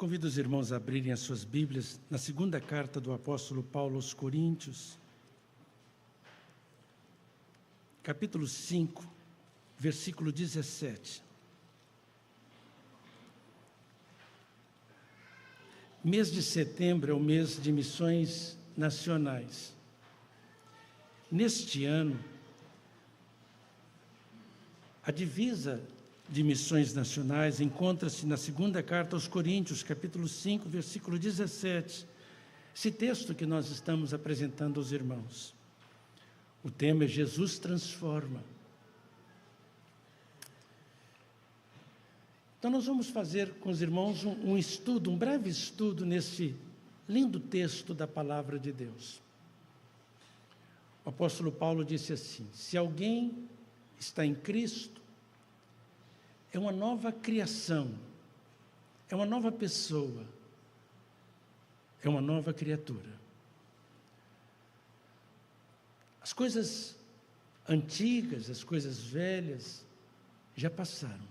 Convido os irmãos a abrirem as suas Bíblias na segunda carta do apóstolo Paulo aos Coríntios, capítulo 5, versículo 17. Mês de setembro é o mês de missões nacionais. Neste ano, a divisa de missões nacionais encontra-se na segunda carta aos Coríntios, capítulo 5, versículo 17. Esse texto que nós estamos apresentando aos irmãos. O tema é Jesus transforma. Então nós vamos fazer com os irmãos um estudo, um breve estudo nesse lindo texto da palavra de Deus. O apóstolo Paulo disse assim: se alguém está em Cristo, é uma nova criação, é uma nova pessoa, é uma nova criatura. As coisas antigas, as coisas velhas já passaram.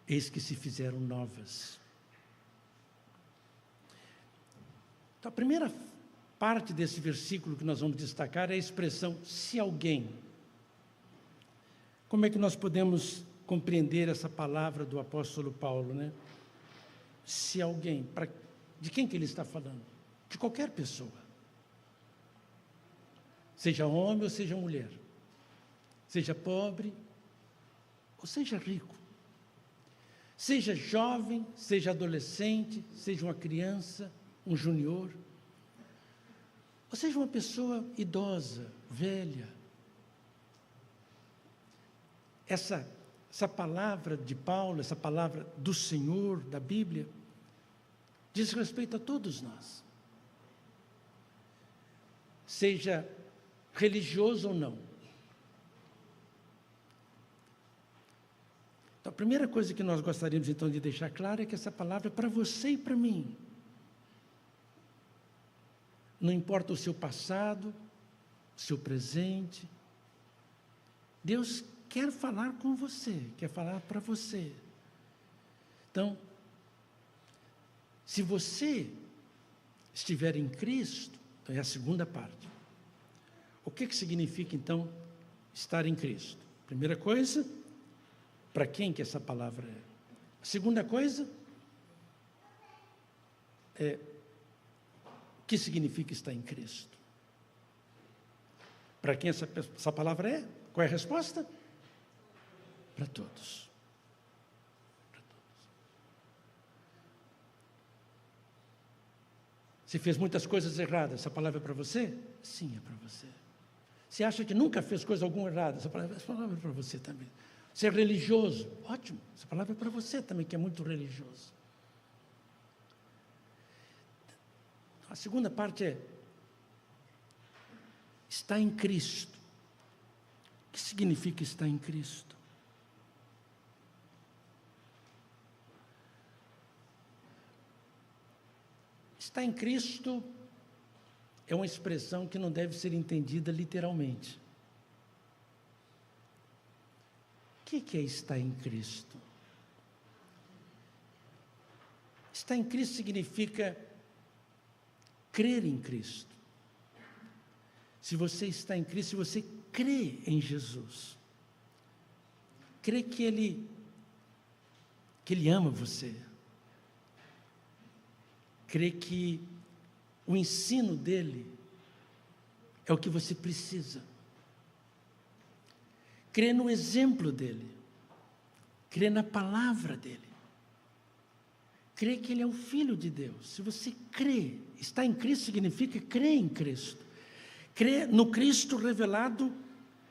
Eis que se fizeram novas. Então, a primeira parte desse versículo que nós vamos destacar é a expressão se alguém. Como é que nós podemos compreender essa palavra do apóstolo Paulo, né? Se alguém, de quem que ele está falando? De qualquer pessoa. Seja homem ou seja mulher. Seja pobre ou seja rico. Seja jovem, seja adolescente, seja uma criança, um junior. Ou seja uma pessoa idosa, velha. Essa palavra de Paulo, essa palavra do Senhor, da Bíblia, diz respeito a todos nós. Seja religioso ou não. Então, a primeira coisa que nós gostaríamos então de deixar claro é que essa palavra é para você e para mim. Não importa o seu passado, o seu presente, Deus quer falar com você, quer falar para você. Então, se você estiver em Cristo, é a segunda parte. O que significa, então, estar em Cristo? Primeira coisa, para quem que essa palavra é? A segunda coisa, o que significa estar em Cristo? Para quem essa palavra é? Qual é a resposta? Para todos. Para todos. Você fez muitas coisas erradas, essa palavra é para você? Sim, é para você. Você acha que nunca fez coisa alguma errada? Essa palavra é para você também. Você é religioso? Ótimo, essa palavra é para você também, que é muito religioso. A segunda parte é estar em Cristo. O que significa estar em Cristo? Estar em Cristo é uma expressão que não deve ser entendida literalmente. O que é estar em Cristo? Estar em Cristo significa crer em Cristo. Se você está em Cristo, se você crê em Jesus, crê que Ele ama você, crê que o ensino dele é o que você precisa, crê no exemplo dele, crê na palavra dele, crê que ele é o Filho de Deus. Se você crê, estar em Cristo significa crer em Cristo, crer no Cristo revelado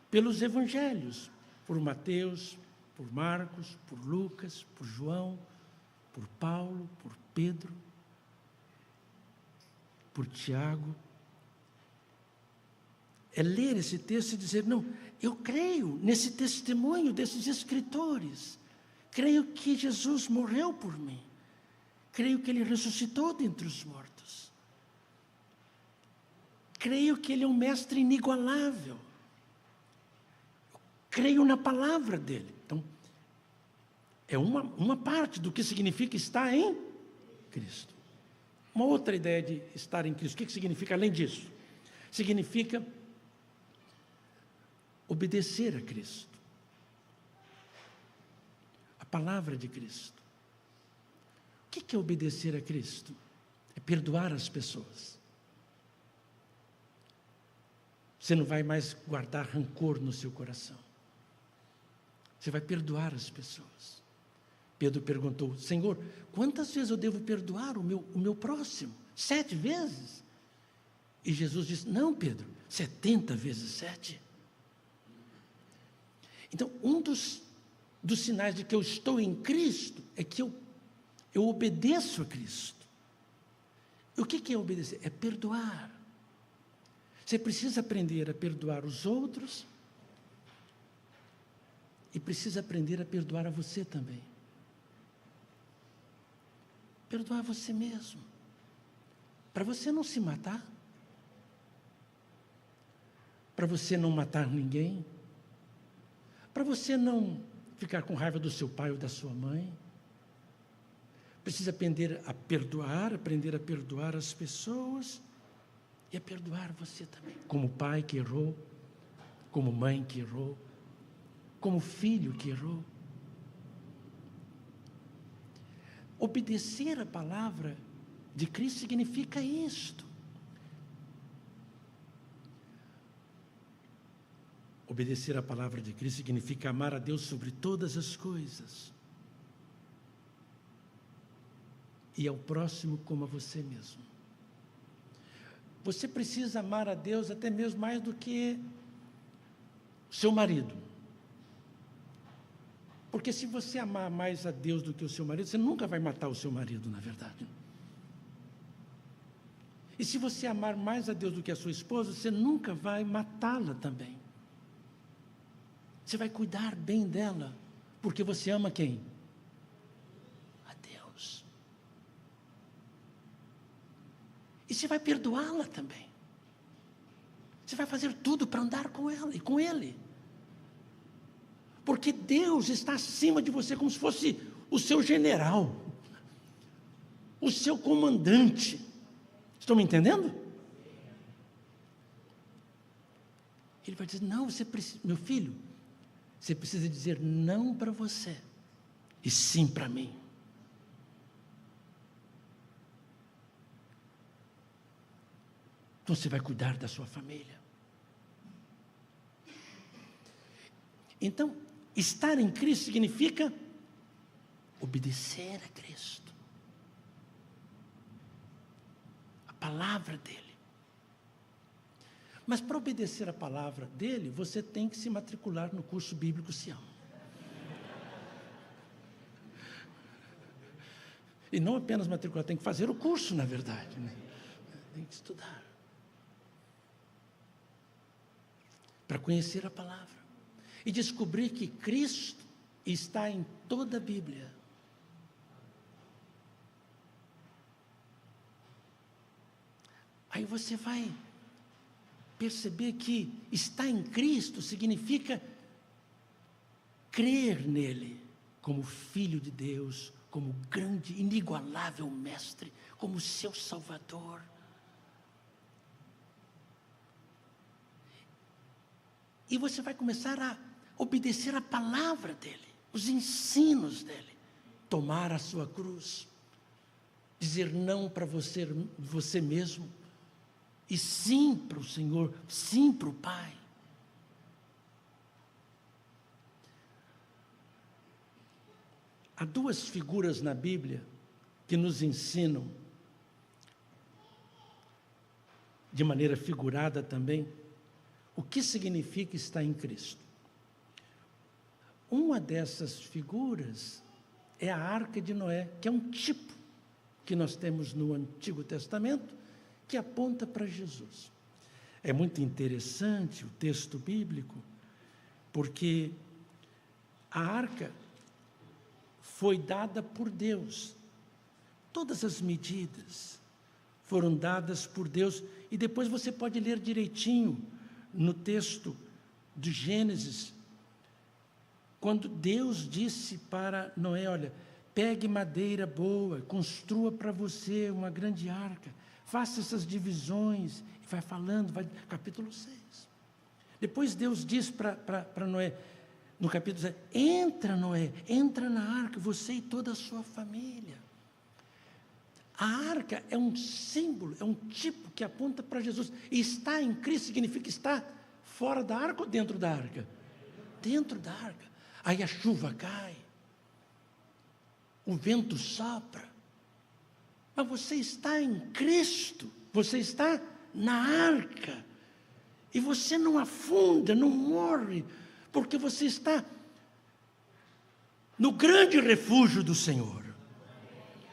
pelos evangelhos, por Mateus, por Marcos, por Lucas, por João, por Paulo, por Pedro, por Tiago. É ler esse texto e dizer, não, eu creio nesse testemunho desses escritores, creio que Jesus morreu por mim, creio que Ele ressuscitou dentre os mortos, creio que Ele é um mestre inigualável, creio na palavra dEle. Então, É uma parte do que significa estar em Cristo. Uma outra ideia de estar em Cristo, o que significa além disso? Significa obedecer a Cristo. A palavra de Cristo. O que é obedecer a Cristo? É perdoar as pessoas. Você não vai mais guardar rancor no seu coração. Você vai perdoar as pessoas. Pedro perguntou: Senhor, quantas vezes eu devo perdoar o meu próximo? 7 vezes? E Jesus disse: não, Pedro, 70 vezes 7. Então, um dos sinais de que eu estou em Cristo é que eu obedeço a Cristo. E o que é obedecer? É perdoar. Você precisa aprender a perdoar os outros e precisa aprender a perdoar a você também. Perdoar você mesmo. Para você não se matar. Para você não matar ninguém. Para você não ficar com raiva do seu pai ou da sua mãe. Precisa aprender a perdoar as pessoas e a perdoar você também. Como pai que errou, como mãe que errou, como filho que errou. Obedecer a palavra de Cristo significa isto. Obedecer a palavra de Cristo significa amar a Deus sobre todas as coisas. E ao próximo como a você mesmo. Você precisa amar a Deus até mesmo mais do que o seu marido. Porque se você amar mais a Deus do que o seu marido, você nunca vai matar o seu marido, na verdade. E se você amar mais a Deus do que a sua esposa, você nunca vai matá-la também. Você vai cuidar bem dela, porque você ama quem? A Deus. E você vai perdoá-la também. Você vai fazer tudo para andar com ela e com ele. Porque Deus está acima de você como se fosse o seu general, o seu comandante. Estão me entendendo? Ele vai dizer: não, você precisa, meu filho, você precisa dizer não para você e sim para mim. Então você vai cuidar da sua família. Então, estar em Cristo significa obedecer a Cristo. A palavra dele. Mas para obedecer a palavra dele, você tem que se matricular no curso bíblico Sião. E não apenas matricular, tem que fazer o curso, na verdade, né? Tem que estudar. Para conhecer a palavra. E descobrir que Cristo está em toda a Bíblia. Aí você vai perceber que estar em Cristo significa crer nele como Filho de Deus, como grande, inigualável Mestre, como seu Salvador. E você vai começar a obedecer a palavra dele, os ensinos dele, tomar a sua cruz, dizer não para você mesmo, e sim para o Senhor, sim para o Pai. Há 2 figuras na Bíblia que nos ensinam, de maneira figurada também, o que significa estar em Cristo. Uma dessas figuras é a Arca de Noé, que é um tipo que nós temos no Antigo Testamento, que aponta para Jesus. É muito interessante o texto bíblico, porque a arca foi dada por Deus. Todas as medidas foram dadas por Deus, e depois você pode ler direitinho no texto de Gênesis, quando Deus disse para Noé, olha, pegue madeira boa, construa para você uma grande arca, faça essas divisões, e vai falando, capítulo 6. Depois Deus diz para Noé, no capítulo 6, entra Noé, entra na arca, você e toda a sua família. A arca é um símbolo, é um tipo que aponta para Jesus. E estar em Cristo significa estar fora da arca ou dentro da arca? Dentro da arca. Aí a chuva cai, o vento sopra, mas você está em Cristo, você está na arca, e você não afunda, não morre, porque você está no grande refúgio do Senhor,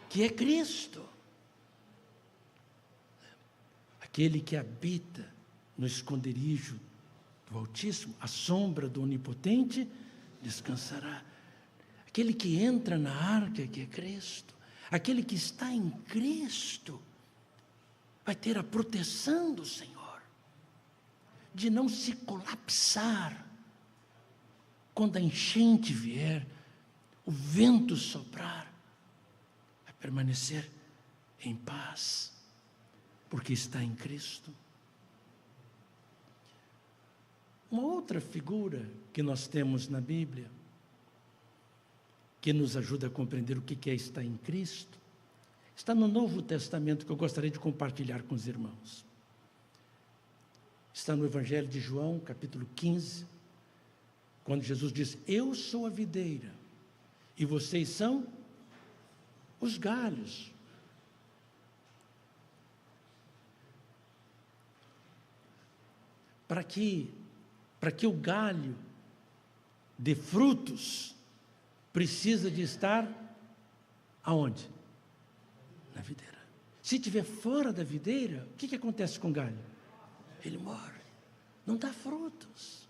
que é Cristo. Aquele que habita no esconderijo do Altíssimo, à sombra do Onipotente, descansará. Aquele que entra na arca, que é Cristo, aquele que está em Cristo, vai ter a proteção do Senhor, de não se colapsar quando a enchente vier, o vento soprar, vai permanecer em paz, porque está em Cristo. Uma outra figura que nós temos na Bíblia, que nos ajuda a compreender o que é estar em Cristo, está no Novo Testamento, que eu gostaria de compartilhar com os irmãos. Está no Evangelho de João, capítulo 15, quando Jesus diz, eu sou a videira, e vocês são os galhos. Para que o galho dê frutos, precisa de estar aonde? Na videira. Se estiver fora da videira, o que acontece com o galho? Ele morre, não dá frutos.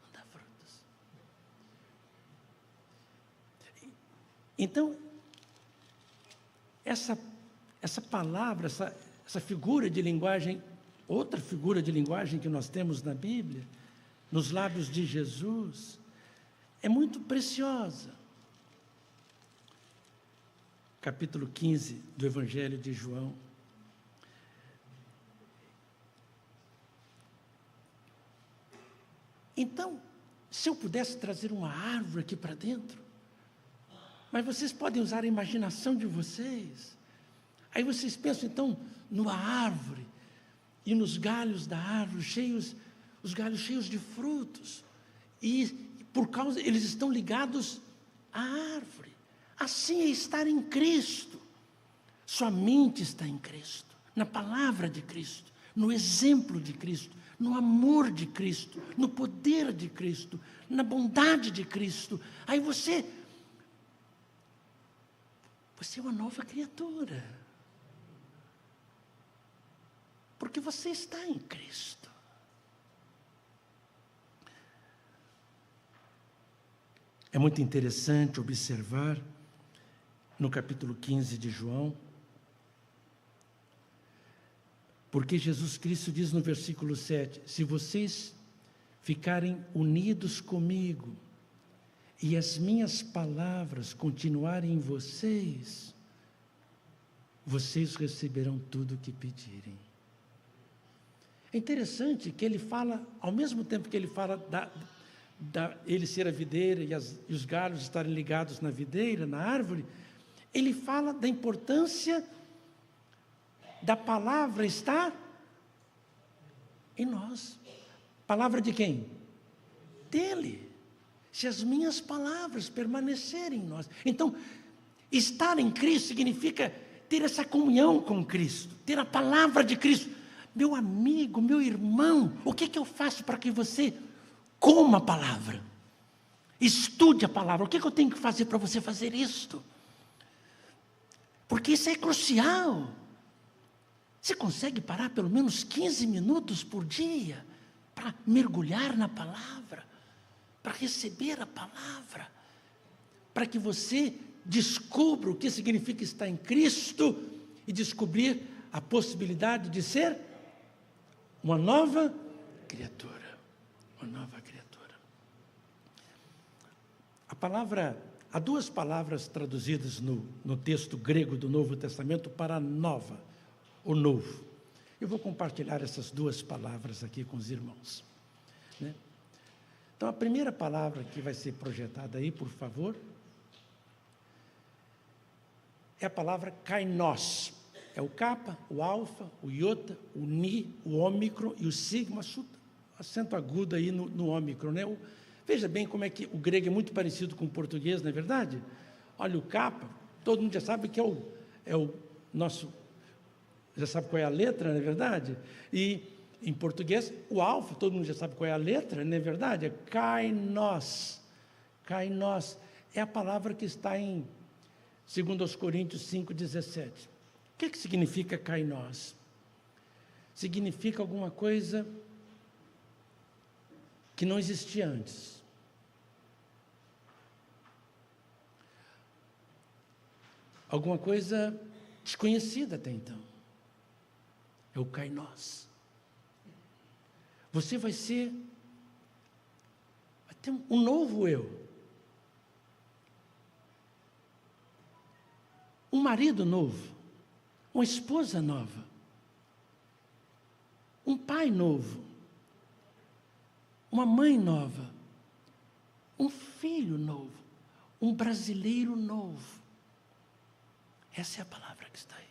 Não dá frutos. Então, essa palavra, essa figura de linguagem, outra figura de linguagem que nós temos na Bíblia, nos lábios de Jesus, é muito preciosa. Capítulo 15 do Evangelho de João. Então, se eu pudesse trazer uma árvore aqui para dentro, mas vocês podem usar a imaginação de vocês. Aí vocês pensam, então, numa árvore, e nos galhos da árvore, os galhos cheios de frutos, e por causa, eles estão ligados à árvore. Assim é estar em Cristo. Sua mente está em Cristo, na palavra de Cristo, no exemplo de Cristo, no amor de Cristo, no poder de Cristo, na bondade de Cristo. Aí você é uma nova criatura, porque você está em Cristo. É muito interessante observar no capítulo 15 de João, porque Jesus Cristo diz no versículo 7, se vocês ficarem unidos comigo e as minhas palavras continuarem em vocês, vocês receberão tudo o que pedirem. É interessante que ele fala, ao mesmo tempo que ele fala ele ser a videira e os galhos estarem ligados na videira, na árvore, ele fala da importância da palavra estar em nós. Palavra de quem? Dele. Se as minhas palavras permanecerem em nós. Então, estar em Cristo significa ter essa comunhão com Cristo, ter a palavra de Cristo. Meu amigo, meu irmão, o que eu faço para que você coma a palavra? Estude a palavra. O que eu tenho que fazer para você fazer isto? Porque isso é crucial. Você consegue parar pelo menos 15 minutos por dia para mergulhar na palavra, para receber a palavra, para que você descubra o que significa estar em Cristo e descobrir a possibilidade de ser uma nova criatura. Uma nova criatura. Há duas palavras traduzidas no texto grego do Novo Testamento para nova, o novo. Eu vou compartilhar essas duas palavras aqui com os irmãos, né? Então, a primeira palavra que vai ser projetada aí, por favor, é a palavra kainos. É o kappa, o alfa, o iota, o ni, o ômicron e o sigma, acento agudo aí no ômicron, né? Veja bem como é que o grego é muito parecido com o português, não é verdade? Olha, o kappa, todo mundo já sabe que é o nosso, já sabe qual é a letra, não é verdade? E em português, o alfa, todo mundo já sabe qual é a letra, não é verdade? É kainos. Kainos é a palavra que está em 2 Coríntios 5,17. O que significa kainos? Significa alguma coisa que não existia antes. Alguma coisa desconhecida até então. É o kainos. Você vai ter um novo eu. Um marido novo. Uma esposa nova. Um pai novo. Uma mãe nova. Um filho novo. Um brasileiro novo. Essa é a palavra que está aí.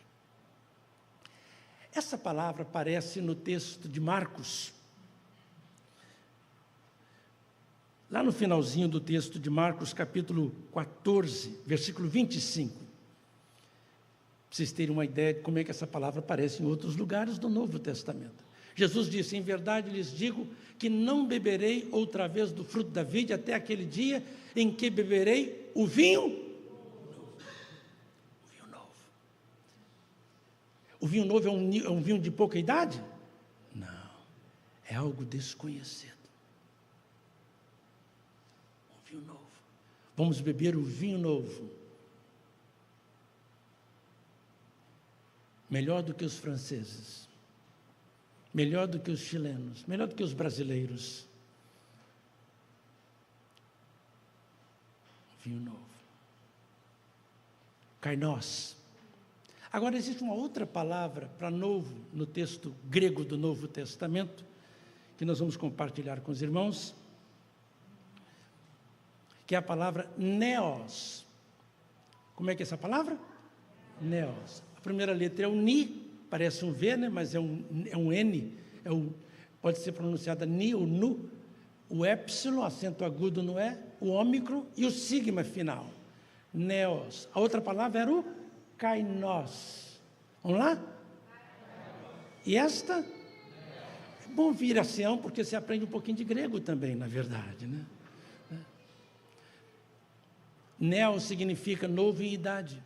Essa palavra aparece no texto de Marcos. Lá no finalzinho do texto de Marcos, capítulo 14, versículo 25. Para vocês terem uma ideia de como é que essa palavra aparece em outros lugares do Novo Testamento. Jesus disse: em verdade lhes digo que não beberei outra vez do fruto da vide até aquele dia em que beberei o vinho novo. O vinho novo. O vinho novo é um vinho de pouca idade? Não, é algo desconhecido. Um vinho novo. Vamos beber o vinho novo. Melhor do que os franceses, melhor do que os chilenos, melhor do que os brasileiros. Vinho novo. Kainos. Agora, existe uma outra palavra para novo no texto grego do Novo Testamento, que nós vamos compartilhar com os irmãos, que é a palavra neos. Como é que é essa palavra? Neos. A primeira letra é o ni, parece um V, né? Mas é um N, pode ser pronunciada ni ou nu, o épsilon, acento agudo no E, o ômicron e o sigma final, neos. A outra palavra era o kainos. Vamos lá? E esta? É bom vir a Sião, porque você aprende um pouquinho de grego também, na verdade, né? Neo significa novo em idade.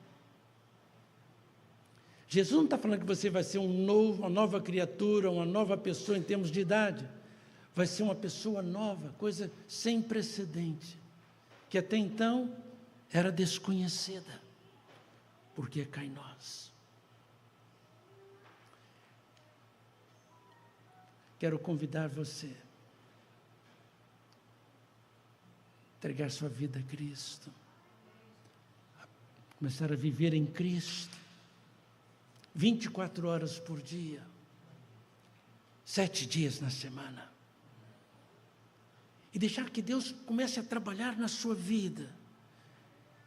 Jesus não está falando que você vai ser uma nova criatura, uma nova pessoa em termos de idade. Vai ser uma pessoa nova, coisa sem precedente, que até então era desconhecida, porque é kainos. Quero convidar você a entregar sua vida a Cristo, a começar a viver em Cristo, 24 horas por dia, 7 dias na semana, e deixar que Deus comece a trabalhar na sua vida,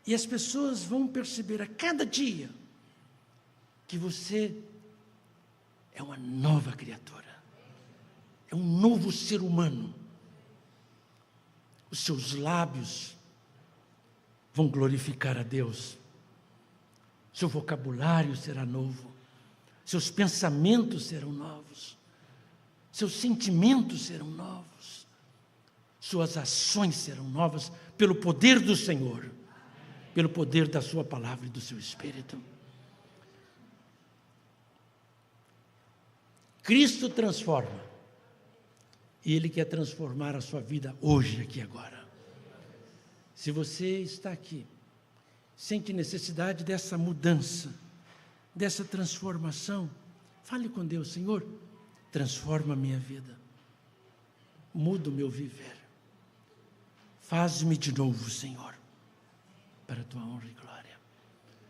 e as pessoas vão perceber a cada dia que você é uma nova criatura, é um novo ser humano. Os seus lábios vão glorificar a Deus, seu vocabulário será novo, seus pensamentos serão novos, seus sentimentos serão novos, suas ações serão novas, pelo poder do Senhor, pelo poder da sua palavra e do seu Espírito. Cristo transforma, e Ele quer transformar a sua vida hoje, aqui agora. Se você está aqui, sente necessidade dessa mudança, dessa transformação, fale com Deus: Senhor, transforma a minha vida, muda o meu viver, faz-me de novo, Senhor. para a tua honra e glória.